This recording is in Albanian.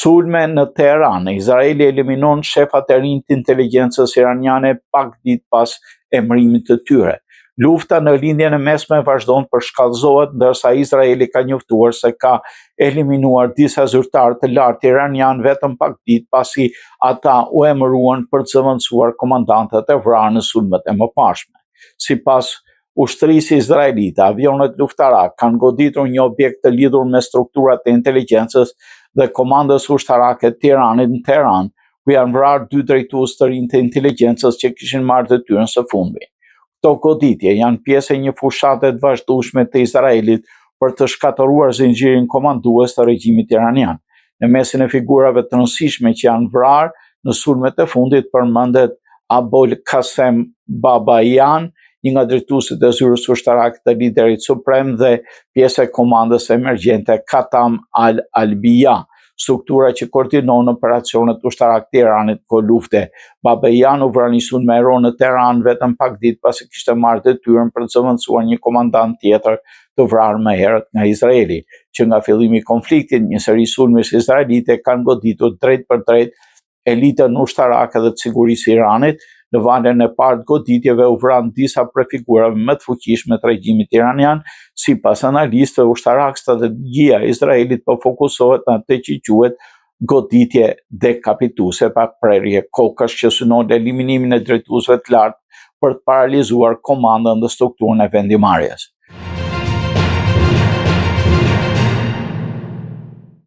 Sulme në Teheran. Izraeli eliminon shefat e rinj të inteligjencës iraniane pak ditë pas emërimit të tyre. Lufta në lindjen e mesme vazhdon të shkallëzohet, ndërsa Izraeli ka njoftuar se ka eliminuar disa zyrtarë të lartë iranian vetëm pak ditë pasi ata u emëruan për të zëvendësuar komandantët e vrarë në sulmet e mëparshme. Sipas ushtrisë izraelite, avionet luftarak kanë goditur një objekt të lidhur me strukturat e inteligjencës dhe komandës ushtarake të Tiranit në Teheran, ku janë vrarë 2 drejtues të rinj të inteligjencës që kishin marrë detyrën së fundmi. Këto goditje janë pjesë e një fushate të vazhdueshme të Izraelit për të shkatëruar zinxhirin komandues të regjimit iranian. Në mesin e figurave të rëndësishme që janë vrarë në sulmet e fundit përmendet Abol Qasem Babayan, një nga drejtuesit e zyrës ushtarake të liderit suprem dhe pjesë e komandës emergjente Qatam al-Albiya, struktura që koordinon operacionet ushtarake të Iranit kohë lufte. Babayan u vranisun me ero në Teheran vetëm pak ditë pasi kishte marrë detyrën për të zëvendësuar një komandant tjetër të vrarë më herët nga Izraeli, që nga fillimi i konfliktit një seri sulmesh izraelite kanë goditur drejt për drejt elitën ushtarake dhe të sigurisë Iranit. Në valën e parë të goditjeve u vranë disa prej figurave më të fuqishme të regjimit iranian. Sipas analistëve ushtarak, strategjia e Izraelit po fokusohet në atë që quhet goditje dekapituese pa prerje kokësh, që synon eliminimin e drejtuesve të lartë për të paralizuar komandën dhe strukturën e vendimarrjes.